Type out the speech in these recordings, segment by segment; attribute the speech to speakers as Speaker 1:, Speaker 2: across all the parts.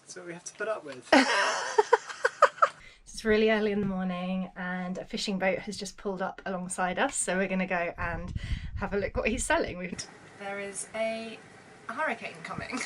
Speaker 1: That's what we have to put up with.
Speaker 2: It's really early in the morning and a fishing boat has just pulled up alongside us, so we're going to go and have a look what he's selling. There is a hurricane coming.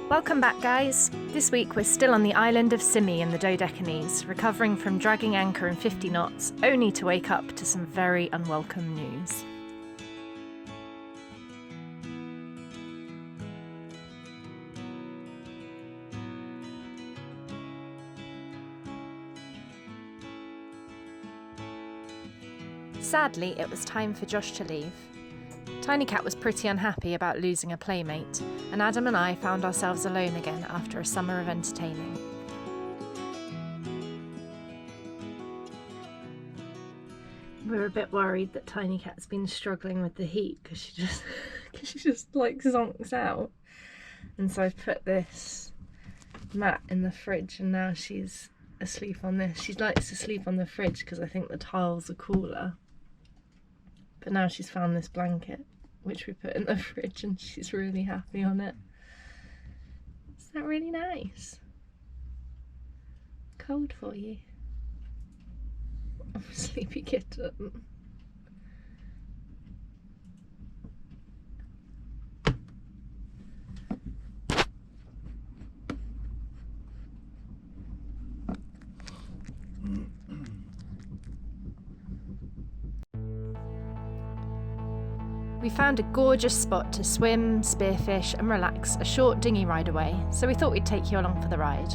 Speaker 2: Welcome back, guys. This week we're still on the island of Symi in the Dodecanese, recovering from dragging anchor in 50 knots, only to wake up to some very unwelcome news. Sadly, it was time for Josh to leave. Tiny Cat was pretty unhappy about losing a playmate, and Adam and I found ourselves alone again after a summer of entertaining. We're a bit worried that Tiny Cat's been struggling with the heat because she just like zonks out. And so I've put this mat in the fridge and now she's asleep on this. She likes to sleep on the fridge because I think the tiles are cooler. But now she's found this blanket, which we put in the fridge, and she's really happy on it. Isn't that really nice? Cold for you. Oh, sleepy kitten. We found a gorgeous spot to swim, spearfish and relax a short dinghy ride away, so we thought we'd take you along for the ride.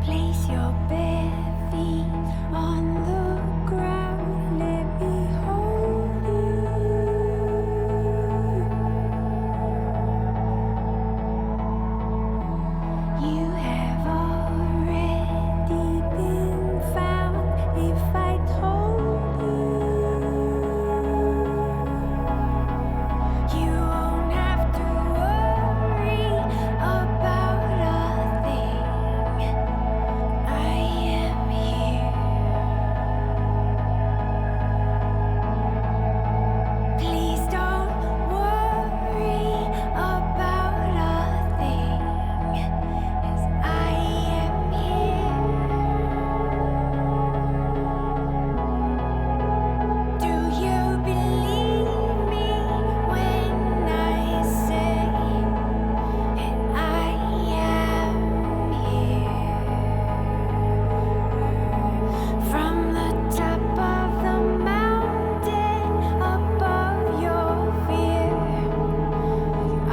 Speaker 2: Place your bare feet on the ground, let me hold you. You have already been found if I told you. You won't have to worry about a thing. I am here. Please don't worry about a thing, as I am here. Do you believe me when I say that I am here? From the top of the mountain above your fear, I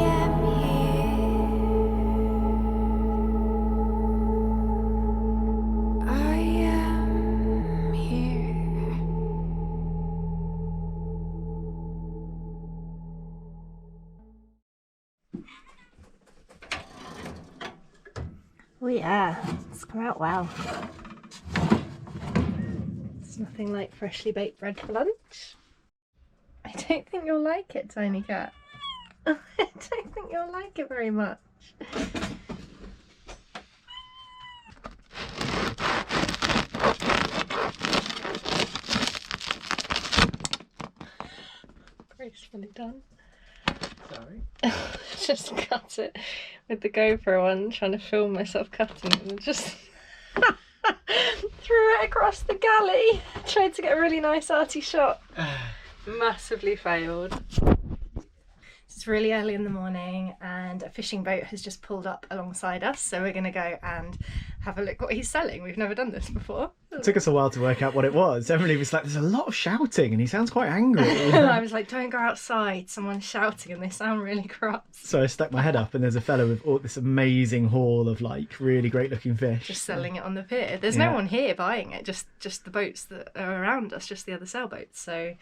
Speaker 2: am here. I am here. Oh yeah, it's come out well. It's nothing like freshly baked bread for lunch. I don't think you'll like it, Tiny Cat. I don't think think you'll like it very much. Gracefully done.
Speaker 1: Sorry.
Speaker 2: Just cut it with the GoPro on, trying to film myself cutting it, and just threw it across the galley. Tried to get a really nice arty shot. Massively failed. It's really early in the morning and a fishing boat has just pulled up alongside us, so we're going to go and have a look what he's selling. We've never done this before.
Speaker 1: It took us a while to work out what it was. Emily was like, there's a lot of shouting and he sounds quite angry.
Speaker 2: I was like, don't go outside, someone's shouting and they sound really cross.
Speaker 1: So I stuck my head up and there's a fellow with all this amazing haul of like really great looking fish.
Speaker 2: Just selling it on the pier. There's no one here buying it, just the boats that are around us, just the other sailboats. So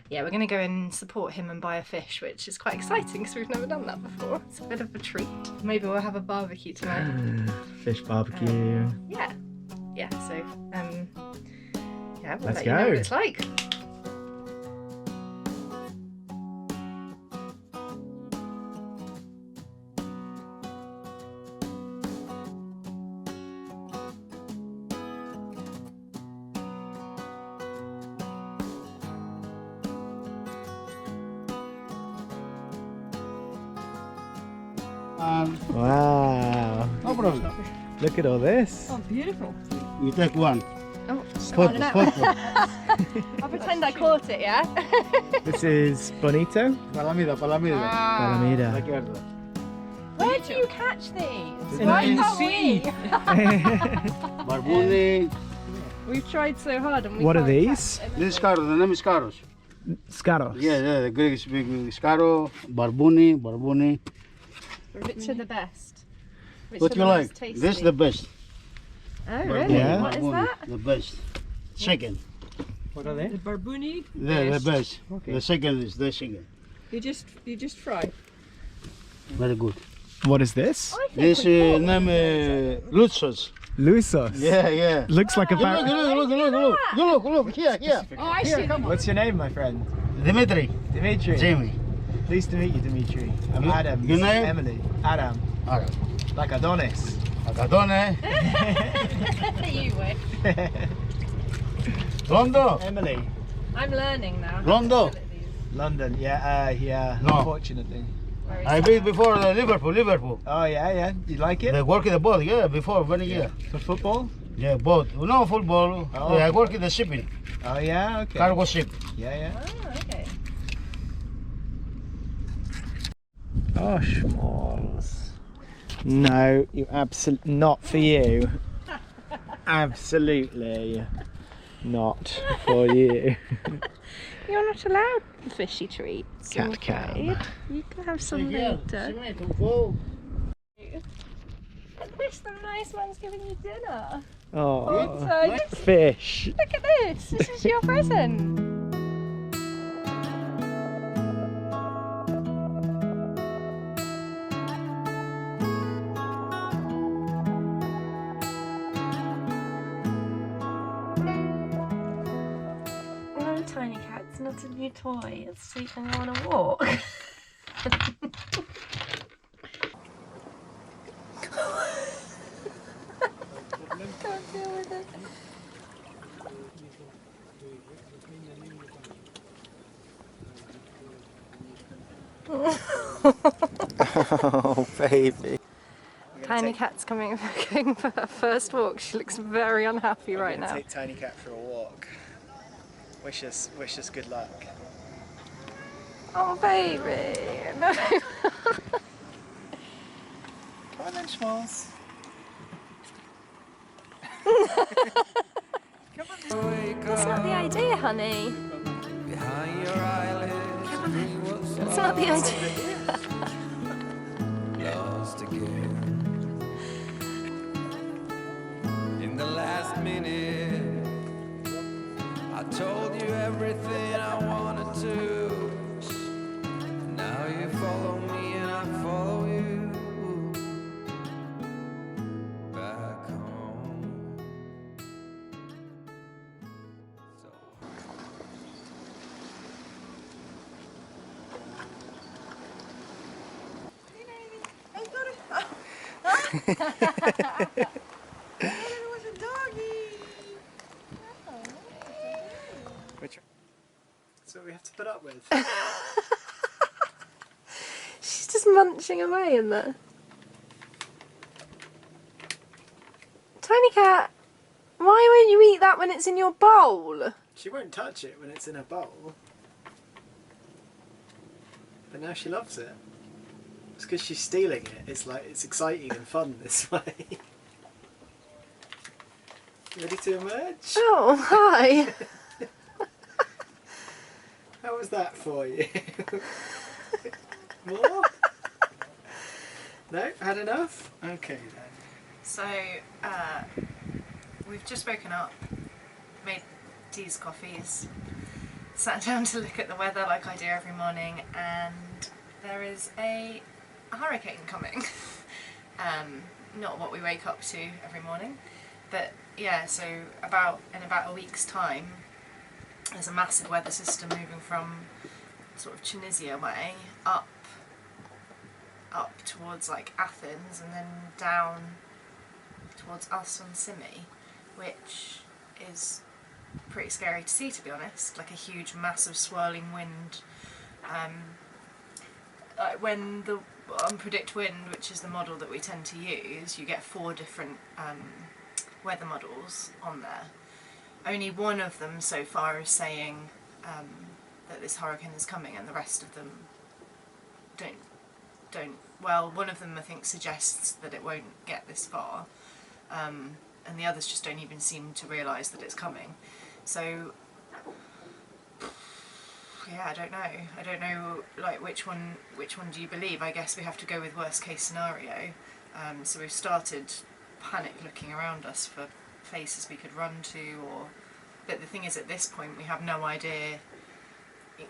Speaker 2: yeah, we're going to go and support him and buy a fish, which is quite exciting because we've never done that before. It's a bit of a treat. Maybe we'll have a barbecue tonight.
Speaker 1: Fish barbecue.
Speaker 2: Yeah, so yeah, we'll
Speaker 1: Let's
Speaker 2: let you know
Speaker 1: go.
Speaker 2: what it's like.
Speaker 1: Wow.
Speaker 3: No problem.
Speaker 1: Look at all this.
Speaker 2: Oh, beautiful.
Speaker 3: You take one.
Speaker 2: Oh,
Speaker 3: Photo.
Speaker 2: I'll pretend I caught it, yeah?
Speaker 1: This is bonito.
Speaker 3: Palamida.
Speaker 1: Palamida.
Speaker 3: La izquierda.
Speaker 2: Where do you catch these?
Speaker 3: In
Speaker 2: Why
Speaker 3: the
Speaker 2: can't
Speaker 3: sea.
Speaker 2: we?
Speaker 3: Barbuni.
Speaker 2: We've tried so hard and we
Speaker 1: What are
Speaker 2: can't
Speaker 1: these?
Speaker 2: catch
Speaker 3: This is Scaros. The name is Scaros.
Speaker 1: Scaros.
Speaker 3: Yeah, the Greek speak Scaro, Barbuni.
Speaker 2: Which are the best? Which
Speaker 3: What
Speaker 2: are
Speaker 3: you
Speaker 2: the
Speaker 3: like?
Speaker 2: most tasty?
Speaker 3: This is the best.
Speaker 2: Oh, really?
Speaker 1: Yeah.
Speaker 2: What is that?
Speaker 3: The best. Second.
Speaker 1: What are they?
Speaker 4: The barbuni,
Speaker 3: The best.
Speaker 1: Okay.
Speaker 3: The second is the second.
Speaker 4: you just fry.
Speaker 3: Very good.
Speaker 1: What is this?
Speaker 2: I think
Speaker 3: This
Speaker 2: we bought
Speaker 3: name Lutzos.
Speaker 1: Lusos.
Speaker 3: Yeah.
Speaker 1: Looks like a
Speaker 3: Look, look. Here.
Speaker 2: Oh, I see.
Speaker 1: What's your name, my friend?
Speaker 3: Dimitri.
Speaker 1: Dimitri.
Speaker 3: Jamie.
Speaker 1: Pleased to meet you, Dimitri. I'm Adam.
Speaker 3: Your
Speaker 1: This is
Speaker 3: name?
Speaker 1: Emily. Adam.
Speaker 3: Alright.
Speaker 1: Like Adonis.
Speaker 3: Acadone.
Speaker 2: You wish.
Speaker 3: Londo.
Speaker 1: Emily.
Speaker 2: I'm learning now.
Speaker 3: Londo.
Speaker 1: London. Yeah.
Speaker 3: No.
Speaker 1: Unfortunately.
Speaker 3: I been before Liverpool.
Speaker 1: Oh yeah. You like it?
Speaker 3: I work in the boat, before 1 year.
Speaker 1: For football?
Speaker 3: Yeah, boat. No football.
Speaker 1: Oh.
Speaker 3: I work in the shipping,
Speaker 1: Oh yeah. Okay.
Speaker 3: cargo ship.
Speaker 1: Yeah.
Speaker 2: Oh, okay.
Speaker 1: Oh, schmalls. No, you absolutely not for you. Absolutely not for you.
Speaker 2: You're not allowed fishy treats.
Speaker 1: Cat
Speaker 2: I'm
Speaker 1: cam.
Speaker 2: afraid. You can have some later. At least the nice man's giving you dinner.
Speaker 1: Oh,
Speaker 2: So,
Speaker 1: fish.
Speaker 2: look at this. This is your present. No, Tiny Cat, it's not a new toy. It's taking you on a walk. Can't deal with it.
Speaker 1: Oh, baby.
Speaker 2: Tiny Cat's going for her first walk. She looks very unhappy right now.
Speaker 1: Take Tiny Cat for a walk. Wish us good luck.
Speaker 2: Oh, baby. No.
Speaker 1: Come on then, Schmalls.
Speaker 2: That's not the idea, honey. That's not the idea.
Speaker 5: Lost again in the last minute. I told you everything I wanted to. Now you follow me and I follow you back home.
Speaker 1: That's what we have to put up with.
Speaker 2: She's just munching away in there. Tiny cat, why won't you eat that when it's in your bowl?
Speaker 1: She won't touch it when it's in her bowl. But now she loves it. It's because she's stealing it. It's like, it's exciting and fun this way. Ready to emerge?
Speaker 2: Oh, hi.
Speaker 1: How was that for you? More? No? Had enough? Okay then.
Speaker 2: So, we've just woken up, made teas, coffees, sat down to look at the weather like I do every morning, and there is a hurricane coming. Not what we wake up to every morning, but yeah, so in about a week's time, there's a massive weather system moving from sort of Tunisia way up towards like Athens and then down towards us on Simi, which is pretty scary to see, to be honest. Like a huge massive swirling wind. When the Unpredict Wind, which is the model that we tend to use, you get 4 different weather models on there. Only one of them so far is saying that this hurricane is coming, and the rest of them don't. Well, one of them I think suggests that it won't get this far, and the others just don't even seem to realise that it's coming. So yeah, I don't know like which one do you believe? I guess we have to go with worst case scenario. So we've started panic looking around us for places we could run to, but the thing is, at this point we have no idea.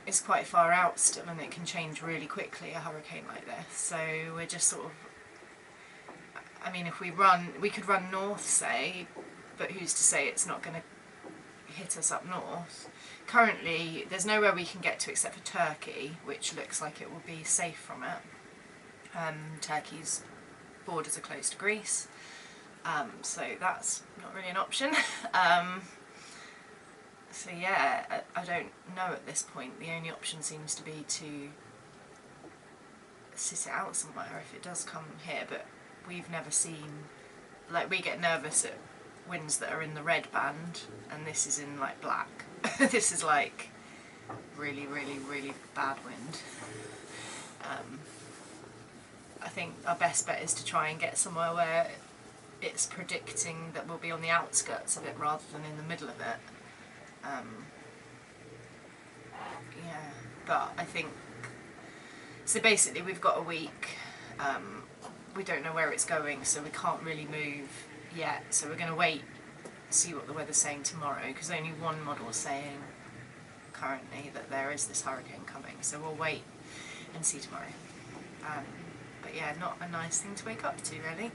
Speaker 2: It's quite far out still, and it can change really quickly, a hurricane like this. So we're just sort of, I mean, if we could run north, say, but who's to say it's not going to hit us up north? Currently there's nowhere we can get to except for Turkey, which looks like it will be safe from it. Turkey's borders are close to Greece, so that's not really an option. So yeah, I don't know at this point. The only option seems to be to sit it out somewhere if it does come here, but we've never seen, like, we get nervous at winds that are in the red band, and this is in like black. This is like really, really, really bad wind. I think our best bet is to try and get somewhere where it's predicting that we'll be on the outskirts of it rather than in the middle of it. Yeah, but I think, so basically we've got a week, we don't know where it's going, so we can't really move yet, so we're going to wait, see what the weather's saying tomorrow, because only one model is saying currently that there is this hurricane coming, so we'll wait and see tomorrow. But yeah, not a nice thing to wake up to, really.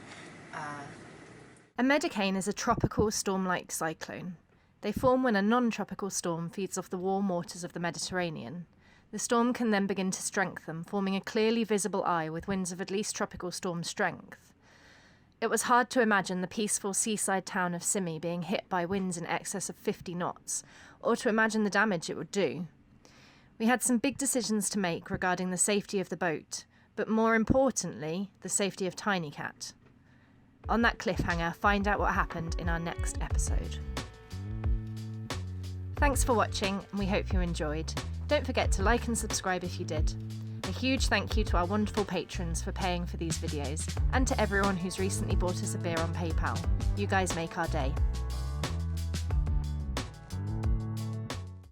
Speaker 6: A Medicane is a tropical storm-like cyclone. They form when a non-tropical storm feeds off the warm waters of the Mediterranean. The storm can then begin to strengthen, forming a clearly visible eye with winds of at least tropical storm strength. It was hard to imagine the peaceful seaside town of Simi being hit by winds in excess of 50 knots, or to imagine the damage it would do. We had some big decisions to make regarding the safety of the boat, but more importantly, the safety of Tiny Cat. On that cliffhanger, find out what happened in our next episode. Thanks for watching, and we hope you enjoyed. Don't forget to like and subscribe if you did. A huge thank you to our wonderful patrons for paying for these videos, and to everyone who's recently bought us a beer on PayPal. You guys make our day.